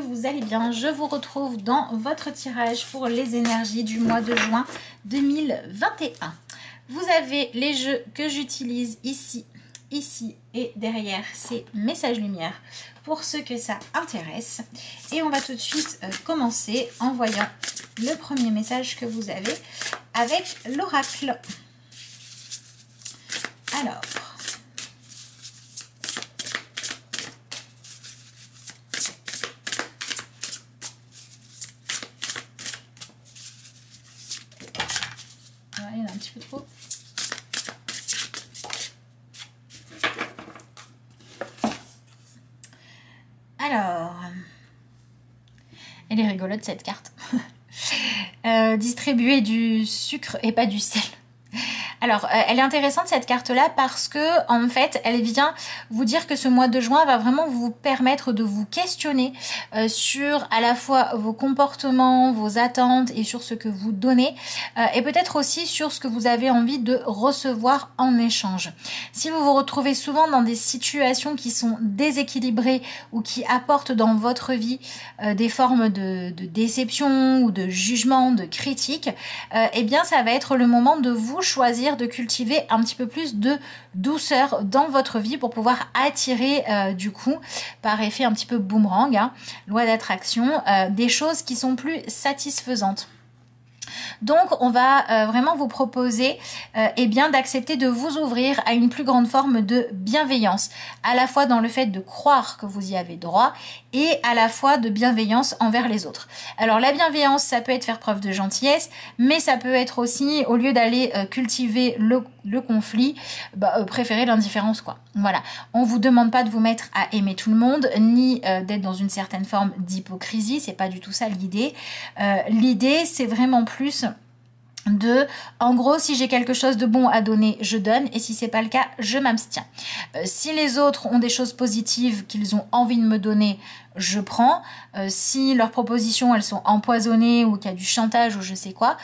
vous allez bien. Je vous retrouve dans votre tirage pour les énergies du mois de juin 2021. Vous avez les jeux que j'utilise ici, ici et derrière ces messages lumière pour ceux que ça intéresse. Et on va tout de suite commencer en voyant le premier message que vous avez avec l'oracle. Alors... il y en a un petit peu trop. Alors, elle est rigolote cette carte. Distribuer du sucre et pas du sel. Alors, elle est intéressante cette carte-là parce que, en fait, elle vient vous dire que ce mois de juin va vraiment vous permettre de vous questionner sur à la fois vos comportements, vos attentes et sur ce que vous donnez et peut-être aussi sur ce que vous avez envie de recevoir en échange. Si vous vous retrouvez souvent dans des situations qui sont déséquilibrées ou qui apportent dans votre vie des formes de déception ou de jugement, de critique, eh bien, ça va être le moment de vous choisir de cultiver un petit peu plus de douceur dans votre vie pour pouvoir attirer du coup par effet un petit peu boomerang, hein, loi d'attraction, des choses qui sont plus satisfaisantes. Donc, on va vraiment vous proposer eh bien d'accepter de vous ouvrir à une plus grande forme de bienveillance, à la fois dans le fait de croire que vous y avez droit et à la fois de bienveillance envers les autres. Alors, la bienveillance, ça peut être faire preuve de gentillesse, mais ça peut être aussi, au lieu d'aller cultiver le conflit, préférer l'indifférence, quoi. Voilà. On vous demande pas de vous mettre à aimer tout le monde, ni d'être dans une certaine forme d'hypocrisie, c'est pas du tout ça l'idée. L'idée, c'est vraiment plus en gros, si j'ai quelque chose de bon à donner, je donne, et si c'est pas le cas, je m'abstiens. Si les autres ont des choses positives qu'ils ont envie de me donner, je prends. Si leurs propositions, elles sont empoisonnées ou qu'il y a du chantage ou je sais quoi,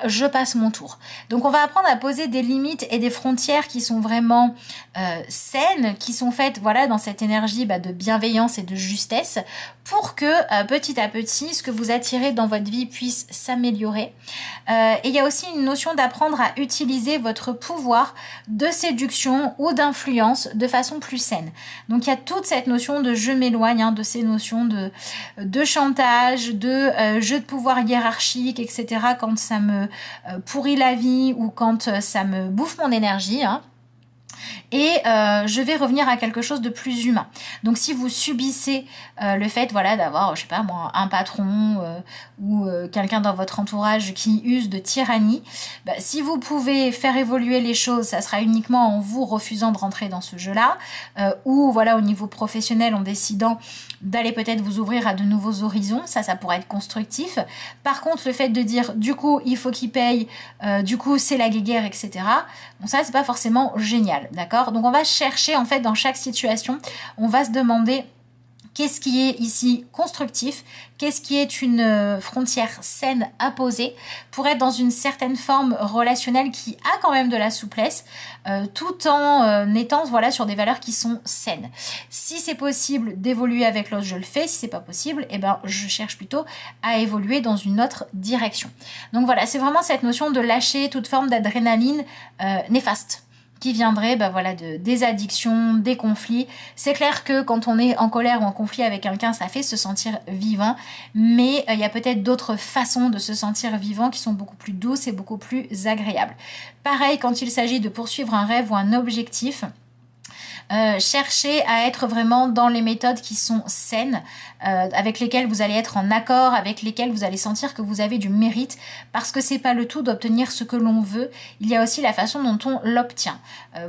je passe mon tour. Donc, on va apprendre à poser des limites et des frontières qui sont vraiment saines, qui sont faites voilà, dans cette énergie de bienveillance et de justesse pour que petit à petit, ce que vous attirez dans votre vie puisse s'améliorer. Et il y a aussi une notion d'apprendre à utiliser votre pouvoir de séduction ou d'influence de façon plus saine. Donc, il y a toute cette notion de je m'éloigne, hein, de ces notions de chantage, de jeu de pouvoir hiérarchique, etc. quand ça me pourrit la vie ou quand ça me bouffe mon énergie, hein. Et je vais revenir à quelque chose de plus humain. Donc si vous subissez le fait voilà, d'avoir, je sais pas moi, un patron ou quelqu'un dans votre entourage qui use de tyrannie, si vous pouvez faire évoluer les choses, ça sera uniquement en vous refusant de rentrer dans ce jeu-là, ou voilà au niveau professionnel en décidant d'aller peut-être vous ouvrir à de nouveaux horizons, ça pourrait être constructif. Par contre, le fait de dire du coup il faut qu'il paye, du coup c'est la guéguerre, etc. Bon, ça c'est pas forcément génial, d'accord? Donc on va chercher en fait dans chaque situation, on va se demander qu'est-ce qui est ici constructif, qu'est-ce qui est une frontière saine à poser pour être dans une certaine forme relationnelle qui a quand même de la souplesse, tout en étant voilà, sur des valeurs qui sont saines. Si c'est possible d'évoluer avec l'autre, je le fais. Si c'est pas possible, eh ben, je cherche plutôt à évoluer dans une autre direction. Donc voilà, c'est vraiment cette notion de lâcher toute forme d'adrénaline néfaste qui viendrait voilà, des addictions, des conflits. C'est clair que quand on est en colère ou en conflit avec quelqu'un, ça fait se sentir vivant, mais il y a peut-être d'autres façons de se sentir vivant qui sont beaucoup plus douces et beaucoup plus agréables. Pareil, quand il s'agit de poursuivre un rêve ou un objectif, cherchez à être vraiment dans les méthodes qui sont saines, avec lesquelles vous allez être en accord, avec lesquelles vous allez sentir que vous avez du mérite, parce que c'est pas le tout d'obtenir ce que l'on veut, il y a aussi la façon dont on l'obtient.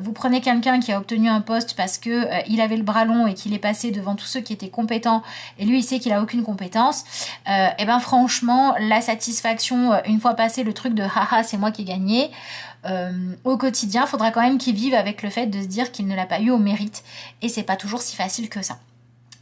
Vous prenez quelqu'un qui a obtenu un poste parce que il avait le bras long et qu'il est passé devant tous ceux qui étaient compétents et lui il sait qu'il a aucune compétence, et ben franchement la satisfaction une fois passé le truc de haha c'est moi qui ai gagné, au quotidien, il faudra quand même qu'il vive avec le fait de se dire qu'il ne l'a pas eu au mérite et c'est pas toujours si facile que ça.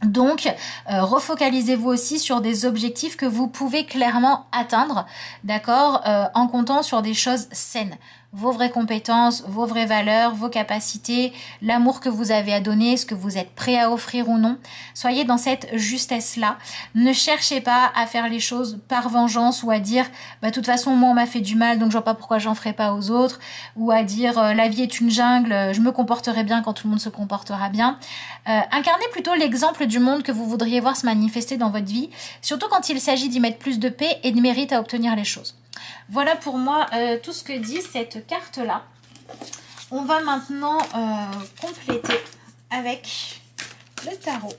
Donc, refocalisez-vous aussi sur des objectifs que vous pouvez clairement atteindre, d'accord, en comptant sur des choses saines. vos vraies compétences, vos vraies valeurs, vos capacités, l'amour que vous avez à donner, ce que vous êtes prêt à offrir ou non. Soyez dans cette justesse-là. Ne cherchez pas à faire les choses par vengeance ou à dire bah, de toute façon moi on m'a fait du mal donc je vois pas pourquoi j'en ferai pas aux autres, ou à dire la vie est une jungle, je me comporterai bien quand tout le monde se comportera bien. Incarnez plutôt l'exemple du monde que vous voudriez voir se manifester dans votre vie, surtout quand il s'agit d'y mettre plus de paix et de mérite à obtenir les choses. Voilà pour moi tout ce que dit cette carte-là. On va maintenant compléter avec le tarot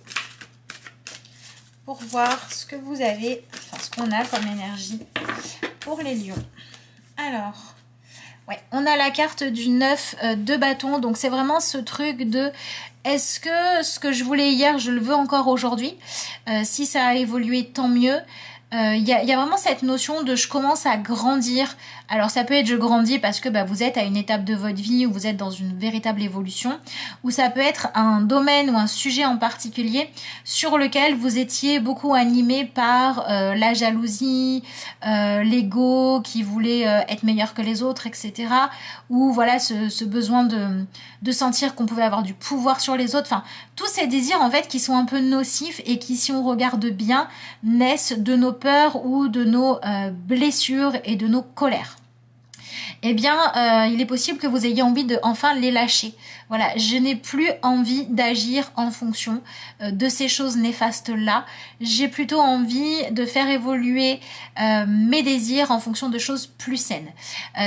pour voir ce que vous avez, enfin ce qu'on a comme énergie pour les lions. Alors, ouais, on a la carte du 9 de bâton, donc c'est vraiment ce truc de est-ce que ce que je voulais hier, je le veux encore aujourd'hui? Si ça a évolué, tant mieux. Il y a vraiment cette notion de je commence à grandir. Alors ça peut être je grandis parce que vous êtes à une étape de votre vie où vous êtes dans une véritable évolution, ou ça peut être un domaine ou un sujet en particulier sur lequel vous étiez beaucoup animé par la jalousie, l'ego qui voulait être meilleur que les autres, etc. Ou voilà ce besoin de sentir qu'on pouvait avoir du pouvoir sur les autres. Enfin, tous ces désirs en fait qui sont un peu nocifs et qui, si on regarde bien, naissent de nos peurs ou de nos blessures et de nos colères. Eh bien, il est possible que vous ayez envie de enfin les lâcher. Voilà, je n'ai plus envie d'agir en fonction de ces choses néfastes-là. J'ai plutôt envie de faire évoluer mes désirs en fonction de choses plus saines.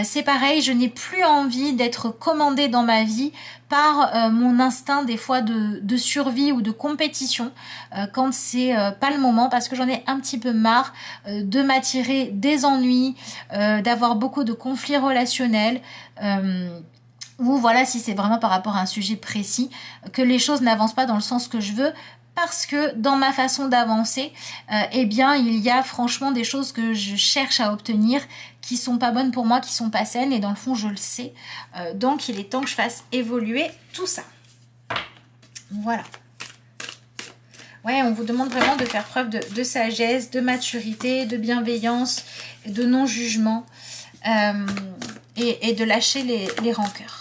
C'est pareil, je n'ai plus envie d'être commandée dans ma vie par mon instinct des fois de survie ou de compétition quand c'est pas le moment, parce que j'en ai un petit peu marre de m'attirer des ennuis, d'avoir beaucoup de conflits relationnels, ou voilà, si c'est vraiment par rapport à un sujet précis, que les choses n'avancent pas dans le sens que je veux, parce que dans ma façon d'avancer, eh bien, il y a franchement des choses que je cherche à obtenir qui sont pas bonnes pour moi, qui sont pas saines, et dans le fond, je le sais. Donc, il est temps que je fasse évoluer tout ça. Voilà. Ouais, on vous demande vraiment de faire preuve de sagesse, de maturité, de bienveillance, de non-jugement, et de lâcher les rancœurs.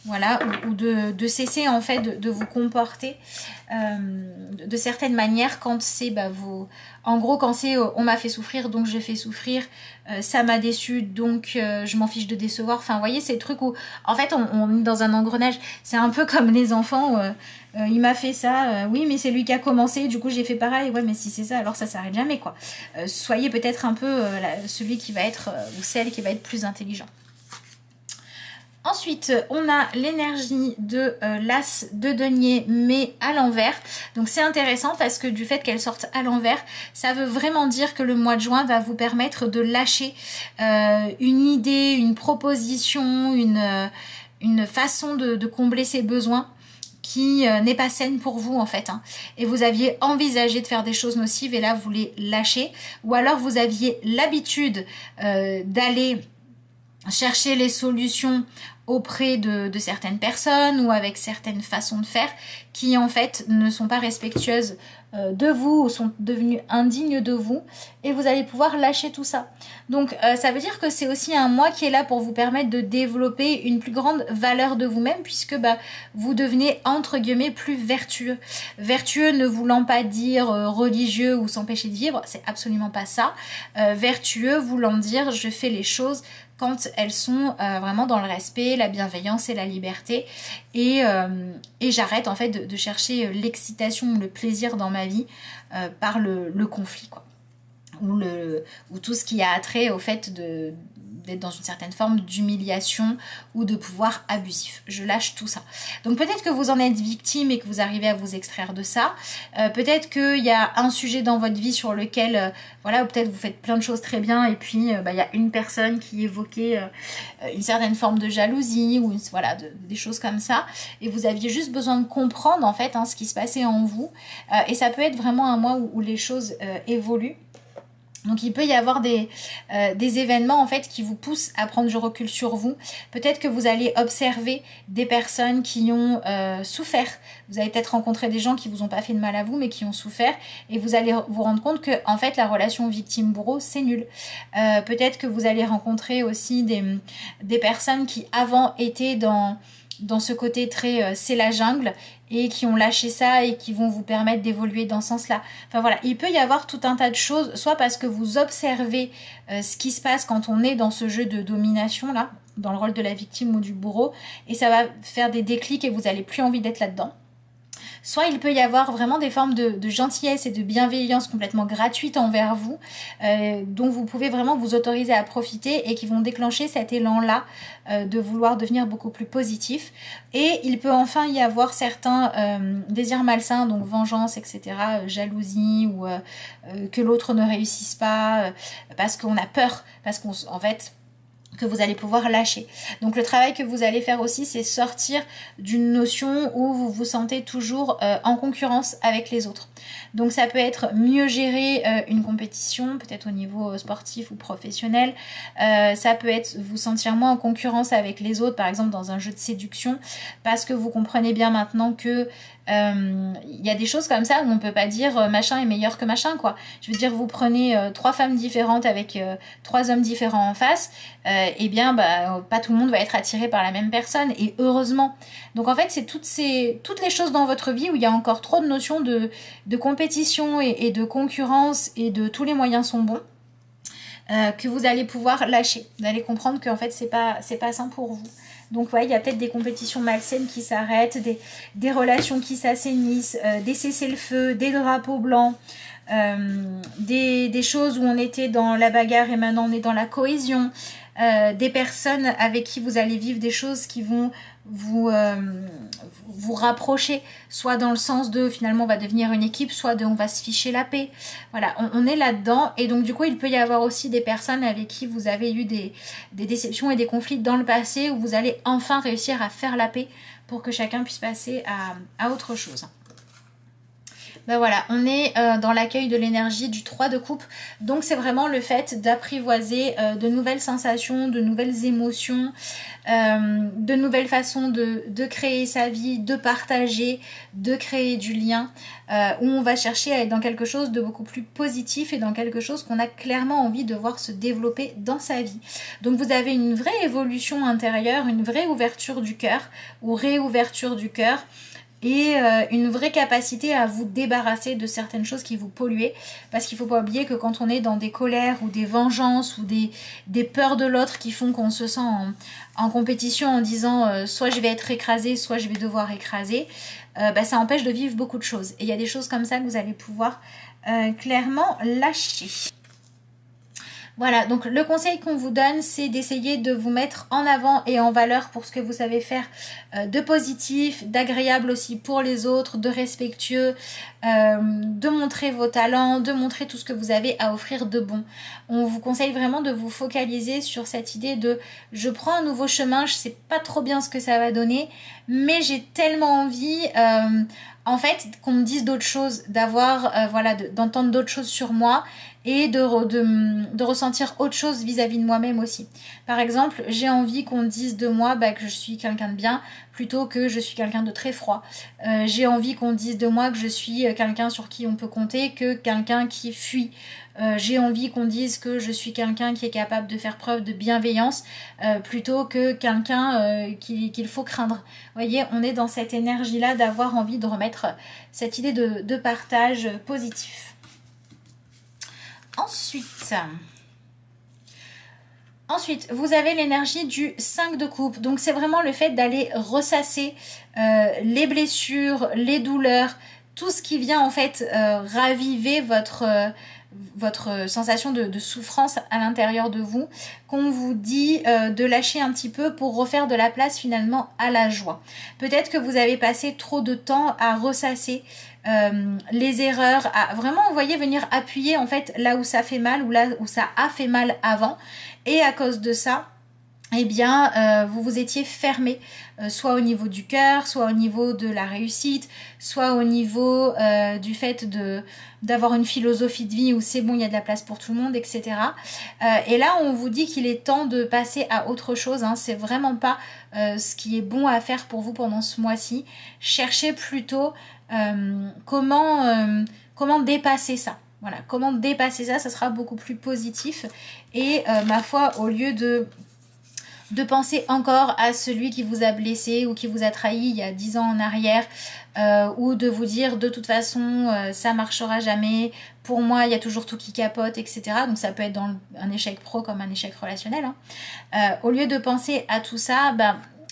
Voilà, ou de cesser en fait de vous comporter de certaines manières quand c'est vous... En gros, quand c'est on m'a fait souffrir, donc je fais souffrir, ça m'a déçu, donc je m'en fiche de décevoir. Enfin, vous voyez, ces trucs où en fait on est dans un engrenage. C'est un peu comme les enfants, il m'a fait ça, oui, mais c'est lui qui a commencé, du coup j'ai fait pareil. Ouais, mais si c'est ça, alors ça s'arrête jamais, quoi. Soyez peut-être un peu celui qui va être, ou celle qui va être plus intelligent. Ensuite, on a l'énergie de l'As de denier, mais à l'envers. Donc c'est intéressant parce que du fait qu'elle sorte à l'envers, ça veut vraiment dire que le mois de juin va vous permettre de lâcher une idée, une proposition, une façon de combler ses besoins qui n'est pas saine pour vous en fait. Et vous aviez envisagé de faire des choses nocives et là vous les lâchez. Ou alors vous aviez l'habitude d'aller chercher les solutions auprès de certaines personnes ou avec certaines façons de faire qui en fait ne sont pas respectueuses de vous ou sont devenues indignes de vous, et vous allez pouvoir lâcher tout ça. Donc ça veut dire que c'est aussi un mois qui est là pour vous permettre de développer une plus grande valeur de vous-même, puisque vous devenez entre guillemets plus vertueux. Vertueux ne voulant pas dire religieux ou s'empêcher de vivre, c'est absolument pas ça. Vertueux voulant dire je fais les choses quand elles sont vraiment dans le respect, la bienveillance et la liberté. Et j'arrête en fait de chercher l'excitation ou le plaisir dans ma vie par le conflit, quoi. Ou tout ce qui a attrait au fait d'être dans une certaine forme d'humiliation ou de pouvoir abusif. Je lâche tout ça. Donc peut-être que vous en êtes victime et que vous arrivez à vous extraire de ça. Peut-être qu'il y a un sujet dans votre vie sur lequel, voilà, ou peut-être vous faites plein de choses très bien et puis il y a une personne qui évoquait une certaine forme de jalousie ou voilà, des choses comme ça. Et vous aviez juste besoin de comprendre en fait ce qui se passait en vous. Et ça peut être vraiment un mois où les choses évoluent. Donc il peut y avoir des événements en fait qui vous poussent à prendre du recul sur vous. Peut-être que vous allez observer des personnes qui ont souffert. Vous allez peut-être rencontrer des gens qui vous ont pas fait de mal à vous mais qui ont souffert et vous allez vous rendre compte que en fait la relation victime-bourreau c'est nul. Peut-être que vous allez rencontrer aussi des personnes qui avant étaient dans ce côté très c'est la jungle et qui ont lâché ça et qui vont vous permettre d'évoluer dans ce sens-là. Enfin voilà, il peut y avoir tout un tas de choses, soit parce que vous observez ce qui se passe quand on est dans ce jeu de domination là, dans le rôle de la victime ou du bourreau, et ça va faire des déclics et vous n'avez plus envie d'être là-dedans. Soit il peut y avoir vraiment des formes de gentillesse et de bienveillance complètement gratuites envers vous, dont vous pouvez vraiment vous autoriser à profiter et qui vont déclencher cet élan-là de vouloir devenir beaucoup plus positif. Et il peut enfin y avoir certains désirs malsains, donc vengeance, etc., jalousie, ou que l'autre ne réussisse pas, parce qu'on a peur, parce qu'en fait que vous allez pouvoir lâcher. Donc le travail que vous allez faire aussi, c'est sortir d'une notion où vous vous sentez toujours en concurrence avec les autres. Donc ça peut être mieux gérer une compétition, peut-être au niveau sportif ou professionnel. Ça peut être vous sentir moins en concurrence avec les autres, par exemple dans un jeu de séduction, parce que vous comprenez bien maintenant que il y a des choses comme ça où on peut pas dire machin est meilleur que machin, quoi. Je veux dire, vous prenez 3 femmes différentes avec 3 hommes différents en face, et bien bah, pas tout le monde va être attiré par la même personne, et heureusement. Donc en fait c'est toutes les choses dans votre vie où il y a encore trop de notions de compétition et de concurrence et de tous les moyens sont bons, que vous allez pouvoir lâcher. Vous allez comprendre que en fait c'est pas sain pour vous. Donc ouais, il y a peut-être des compétitions malsaines qui s'arrêtent, des relations qui s'assainissent, des cessez-le-feu, des drapeaux blancs, des choses où on était dans la bagarre et maintenant on est dans la cohésion, des personnes avec qui vous allez vivre des choses qui vont vous rapprocher, soit dans le sens de finalement on va devenir une équipe, soit de on va se ficher la paix. Voilà, on est là-dedans, et donc du coup il peut y avoir aussi des personnes avec qui vous avez eu des déceptions et des conflits dans le passé où vous allez enfin réussir à faire la paix pour que chacun puisse passer à autre chose. Ben voilà, on est dans l'accueil de l'énergie du 3 de coupe. Donc c'est vraiment le fait d'apprivoiser de nouvelles sensations, de nouvelles émotions, de nouvelles façons de créer sa vie, de partager, de créer du lien, où on va chercher à être dans quelque chose de beaucoup plus positif et dans quelque chose qu'on a clairement envie de voir se développer dans sa vie. Donc vous avez une vraie évolution intérieure, une vraie ouverture du cœur ou réouverture du cœur, et une vraie capacité à vous débarrasser de certaines choses qui vous polluaient, parce qu'il ne faut pas oublier que quand on est dans des colères ou des vengeances ou des peurs de l'autre qui font qu'on se sent en compétition en disant soit je vais être écrasé, soit je vais devoir écraser, bah, ça empêche de vivre beaucoup de choses. Et il y a des choses comme ça que vous allez pouvoir clairement lâcher. Voilà, donc le conseil qu'on vous donne, c'est d'essayer de vous mettre en avant et en valeur pour ce que vous savez faire de positif, d'agréable aussi pour les autres, de respectueux, de montrer vos talents, de montrer tout ce que vous avez à offrir de bon. On vous conseille vraiment de vous focaliser sur cette idée de je prends un nouveau chemin, je sais pas trop bien ce que ça va donner, mais j'ai tellement envie en fait qu'on me dise d'autres choses, d'avoir voilà, d'entendre d'autres choses sur moi, et de ressentir autre chose vis-à-vis de moi-même aussi. Par exemple, j'ai envie qu'on dise de moi que je suis quelqu'un de bien plutôt que je suis quelqu'un de très froid. J'ai envie qu'on dise de moi que je suis quelqu'un sur qui on peut compter que quelqu'un qui fuit. J'ai envie qu'on dise que je suis quelqu'un qui est capable de faire preuve de bienveillance plutôt que quelqu'un qu'il faut craindre. Vous voyez, on est dans cette énergie-là d'avoir envie de remettre cette idée de partage positif. Ensuite, vous avez l'énergie du 5 de coupe. Donc, c'est vraiment le fait d'aller ressasser les blessures, les douleurs, tout ce qui vient en fait raviver votre sensation de souffrance à l'intérieur de vous, qu'on vous dit de lâcher un petit peu pour refaire de la place finalement à la joie. Peut-être que vous avez passé trop de temps à ressasser les erreurs, à vraiment, vous voyez, venir appuyer en fait là où ça fait mal ou là où ça a fait mal avant, et à cause de ça, eh bien, vous vous étiez fermé, soit au niveau du cœur, soit au niveau de la réussite, soit au niveau du fait d'avoir une philosophie de vie où c'est bon, il y a de la place pour tout le monde, etc. Et là, on vous dit qu'il est temps de passer à autre chose. Hein. C'est vraiment pas ce qui est bon à faire pour vous pendant ce mois-ci. Cherchez plutôt comment dépasser ça. Voilà, comment dépasser ça, ça sera beaucoup plus positif. Et ma foi, au lieu de penser encore à celui qui vous a blessé ou qui vous a trahi il y a 10 ans en arrière, ou de vous dire de toute façon ça marchera jamais, pour moi il y a toujours tout qui capote, etc. Donc ça peut être dans un échec pro comme un échec relationnel. Hein. Au lieu de penser à tout ça,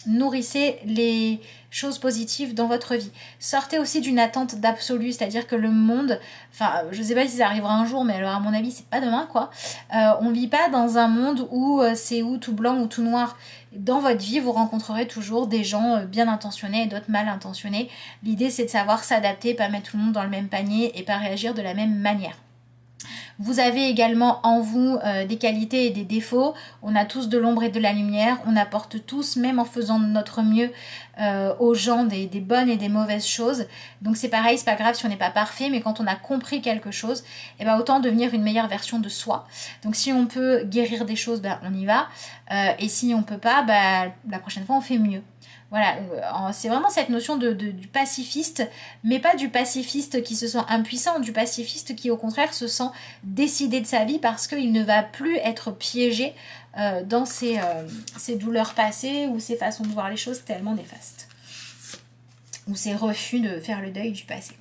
nourrissez les choses positives dans votre vie. Sortez aussi d'une attente d'absolu, c'est-à-dire que le monde, enfin je sais pas si ça arrivera un jour, mais alors à mon avis c'est pas demain quoi. On vit pas dans un monde où c'est ou tout blanc ou tout noir. Dans votre vie, vous rencontrerez toujours des gens bien intentionnés et d'autres mal intentionnés. L'idée c'est de savoir s'adapter, pas mettre tout le monde dans le même panier et pas réagir de la même manière. Vous avez également en vous des qualités et des défauts. On a tous de l'ombre et de la lumière. On apporte tous, même en faisant de notre mieux, aux gens des bonnes et des mauvaises choses. Donc c'est pareil, c'est pas grave si on n'est pas parfait, mais quand on a compris quelque chose, eh ben, autant devenir une meilleure version de soi. Donc si on peut guérir des choses, on y va. Et si on peut pas, la prochaine fois on fait mieux. Voilà, c'est vraiment cette notion du pacifiste, mais pas du pacifiste qui se sent impuissant, du pacifiste qui au contraire se sent décidé de sa vie parce qu'il ne va plus être piégé dans ses douleurs passées ou ses façons de voir les choses tellement néfastes, ou ses refus de faire le deuil du passé.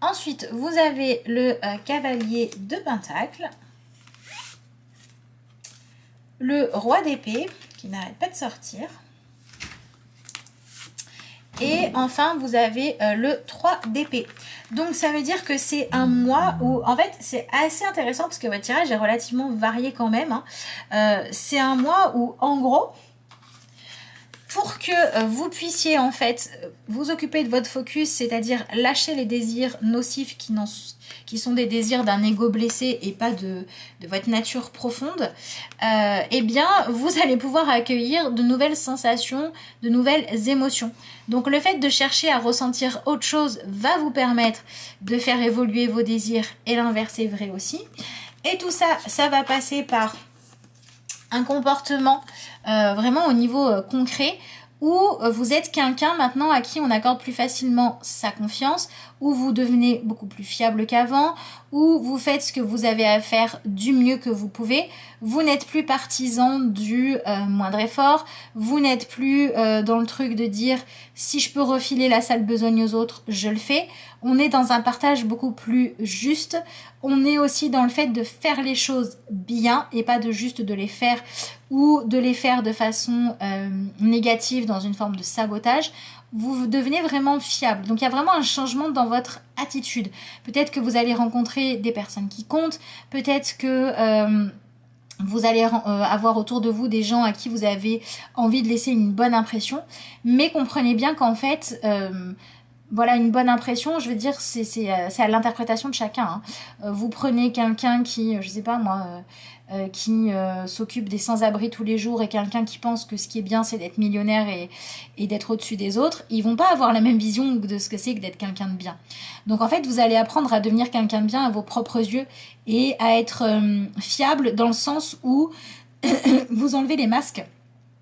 Ensuite, vous avez le cavalier de Pentacle, le roi d'épée qui n'arrête pas de sortir. Et enfin, vous avez le 3 d'épée. Donc, ça veut dire que c'est un mois où, en fait, c'est assez intéressant parce que votre tirage est relativement varié quand même. Hein. C'est un mois où, en gros, pour que vous puissiez, en fait, vous occuper de votre focus, c'est-à-dire lâcher les désirs nocifs qui sont des désirs d'un ego blessé et pas de votre nature profonde, eh bien, vous allez pouvoir accueillir de nouvelles sensations, de nouvelles émotions. Donc, le fait de chercher à ressentir autre chose va vous permettre de faire évoluer vos désirs et l'inverse est vrai aussi. Et tout ça, ça va passer par un comportement vraiment au niveau concret où vous êtes quelqu'un maintenant à qui on accorde plus facilement sa confiance, où vous devenez beaucoup plus fiable qu'avant, où vous faites ce que vous avez à faire du mieux que vous pouvez. Vous n'êtes plus partisan du moindre effort, vous n'êtes plus dans le truc de dire si je peux refiler la sale besogne aux autres, je le fais. On est dans un partage beaucoup plus juste. On est aussi dans le fait de faire les choses bien et pas de juste de les faire ou de les faire de façon négative dans une forme de sabotage. Vous devenez vraiment fiable. Donc il y a vraiment un changement dans votre attitude. Peut-être que vous allez rencontrer des personnes qui comptent. Peut-être que vous allez avoir autour de vous des gens à qui vous avez envie de laisser une bonne impression. Mais comprenez bien qu'en fait... voilà, une bonne impression, je veux dire, c'est à l'interprétation de chacun. Hein. Vous prenez quelqu'un qui, je sais pas moi, qui s'occupe des sans-abri tous les jours et quelqu'un qui pense que ce qui est bien, c'est d'être millionnaire et d'être au-dessus des autres, ils vont pas avoir la même vision de ce que c'est que d'être quelqu'un de bien. Donc en fait, vous allez apprendre à devenir quelqu'un de bien à vos propres yeux et à être fiable dans le sens où vous enlevez les masques.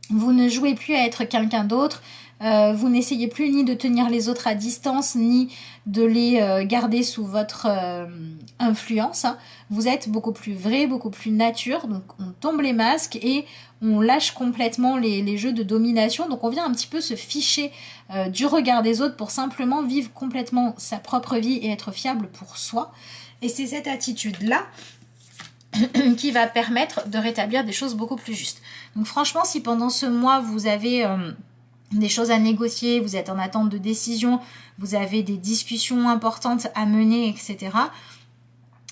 Vous ne jouez plus à être quelqu'un d'autre. Vous n'essayez plus ni de tenir les autres à distance, ni de les garder sous votre influence. Hein. Vous êtes beaucoup plus vrai, beaucoup plus nature. Donc on tombe les masques et on lâche complètement les jeux de domination. Donc on vient un petit peu se ficher du regard des autres pour simplement vivre complètement sa propre vie et être fiable pour soi. Et c'est cette attitude-là qui va permettre de rétablir des choses beaucoup plus justes. Donc franchement, si pendant ce mois vous avez... des choses à négocier, vous êtes en attente de décision, vous avez des discussions importantes à mener, etc.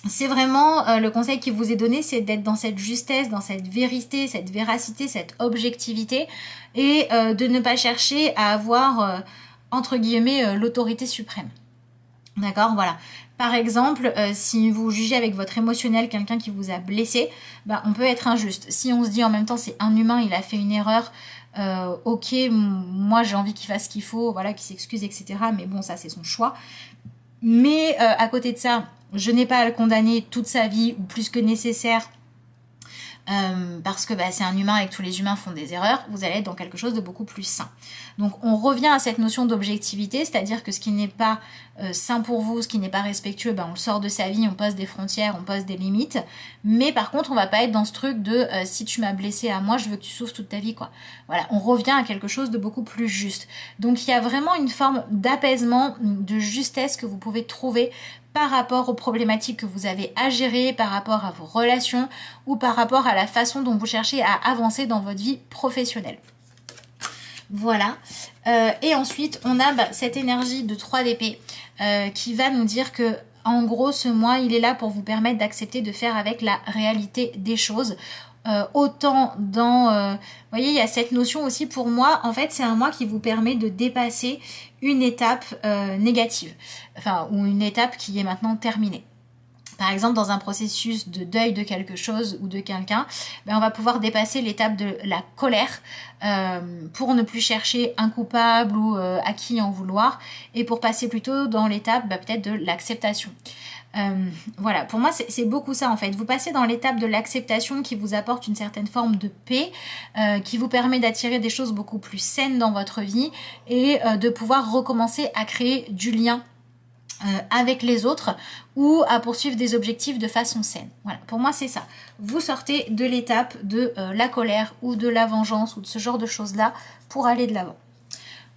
C'est vraiment le conseil qui vous est donné, c'est d'être dans cette justesse, dans cette vérité, cette véracité, cette objectivité et de ne pas chercher à avoir, entre guillemets, l'autorité suprême. D'accord, voilà. Par exemple, si vous jugez avec votre émotionnel quelqu'un qui vous a blessé, bah, on peut être injuste. Si on se dit en même temps c'est un humain, il a fait une erreur, ok, moi j'ai envie qu'il fasse ce qu'il faut, voilà, qu'il s'excuse, etc. Mais bon, ça c'est son choix. Mais à côté de ça, je n'ai pas à le condamner toute sa vie ou plus que nécessaire. Parce que bah, c'est un humain et que tous les humains font des erreurs, vous allez être dans quelque chose de beaucoup plus sain. Donc on revient à cette notion d'objectivité, c'est-à-dire que ce qui n'est pas sain pour vous, ce qui n'est pas respectueux, bah, on le sort de sa vie, on pose des frontières, on pose des limites, mais par contre on va pas être dans ce truc de si tu m'as blessé à moi, je veux que tu souffres toute ta vie, quoi. Voilà, on revient à quelque chose de beaucoup plus juste. Donc il y a vraiment une forme d'apaisement, de justesse que vous pouvez trouver par rapport aux problématiques que vous avez à gérer, par rapport à vos relations ou par rapport à la façon dont vous cherchez à avancer dans votre vie professionnelle. Voilà. Et ensuite, on a cette énergie de 3 d'épée qui va nous dire que en gros, ce mois, il est là pour vous permettre d'accepter de faire avec la réalité des choses. Autant dans... vous voyez, il y a cette notion aussi pour moi, en fait, c'est un mois qui vous permet de dépasser une étape négative. Enfin, ou une étape qui est maintenant terminée. Par exemple, dans un processus de deuil de quelque chose ou de quelqu'un, on va pouvoir dépasser l'étape de la colère pour ne plus chercher un coupable ou à qui en vouloir et pour passer plutôt dans l'étape peut-être de l'acceptation. Voilà, pour moi c'est beaucoup ça en fait. Vous passez dans l'étape de l'acceptation qui vous apporte une certaine forme de paix, qui vous permet d'attirer des choses beaucoup plus saines dans votre vie et de pouvoir recommencer à créer du lien avec les autres ou à poursuivre des objectifs de façon saine. Voilà, pour moi c'est ça. Vous sortez de l'étape de la colère ou de la vengeance ou de ce genre de choses-là pour aller de l'avant.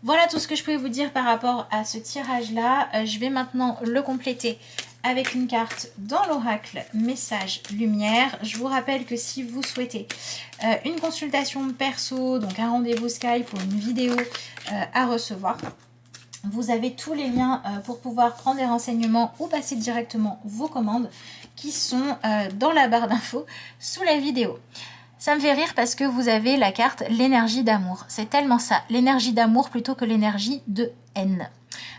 Voilà tout ce que je pouvais vous dire par rapport à ce tirage-là. Je vais maintenant le compléter avec une carte dans l'oracle Message Lumière. Je vous rappelle que si vous souhaitez une consultation perso, donc un rendez-vous Skype ou une vidéo à recevoir, vous avez tous les liens pour pouvoir prendre des renseignements ou passer directement vos commandes qui sont dans la barre d'infos sous la vidéo. Ça me fait rire parce que vous avez la carte l'énergie d'amour. C'est tellement ça, l'énergie d'amour plutôt que l'énergie de haine.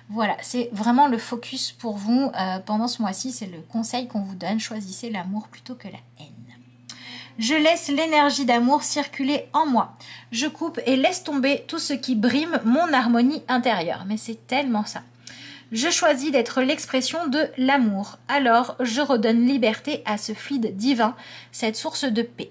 Voilà, c'est vraiment le focus pour vous pendant ce mois-ci. C'est le conseil qu'on vous donne. Choisissez l'amour plutôt que la haine. Je laisse l'énergie d'amour circuler en moi. Je coupe et laisse tomber tout ce qui brime mon harmonie intérieure. Mais c'est tellement ça. Je choisis d'être l'expression de l'amour. Alors, je redonne liberté à ce fluide divin, cette source de paix.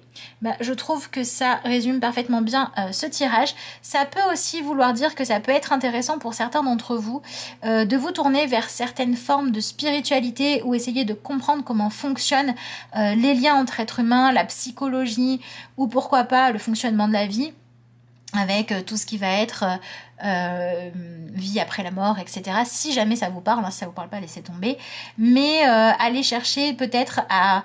Je trouve que ça résume parfaitement bien ce tirage. Ça peut aussi vouloir dire que ça peut être intéressant pour certains d'entre vous de vous tourner vers certaines formes de spiritualité ou essayer de comprendre comment fonctionnent les liens entre êtres humains, la psychologie ou pourquoi pas le fonctionnement de la vie, avec tout ce qui va être vie après la mort, etc. Si jamais ça vous parle, si ça vous parle pas, laissez tomber. Mais allez chercher peut-être à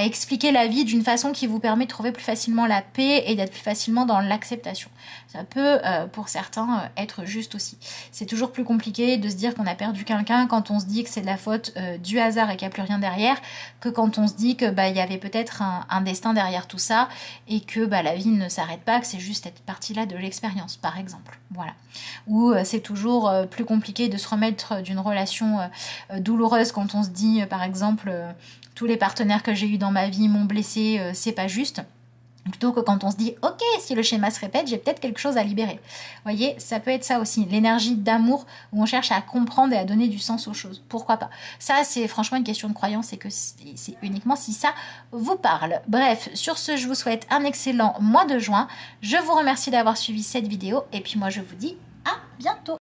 expliquer la vie d'une façon qui vous permet de trouver plus facilement la paix et d'être plus facilement dans l'acceptation. Ça peut, pour certains, être juste aussi. C'est toujours plus compliqué de se dire qu'on a perdu quelqu'un quand on se dit que c'est de la faute du hasard et qu'il n'y a plus rien derrière, que quand on se dit que il y avait peut-être un destin derrière tout ça et que la vie ne s'arrête pas, que c'est juste cette partie-là de l'expérience, par exemple. Voilà. Ou c'est toujours plus compliqué de se remettre d'une relation douloureuse quand on se dit, par exemple, tous les partenaires que j'ai eus dans ma vie m'ont blessé, c'est pas juste. Plutôt que quand on se dit, ok, si le schéma se répète, j'ai peut-être quelque chose à libérer. Vous voyez, ça peut être ça aussi, l'énergie d'amour où on cherche à comprendre et à donner du sens aux choses. Pourquoi pas? Ça, c'est franchement une question de croyance et que c'est uniquement si ça vous parle. Bref, sur ce, je vous souhaite un excellent mois de juin. Je vous remercie d'avoir suivi cette vidéo et puis moi, je vous dis à bientôt.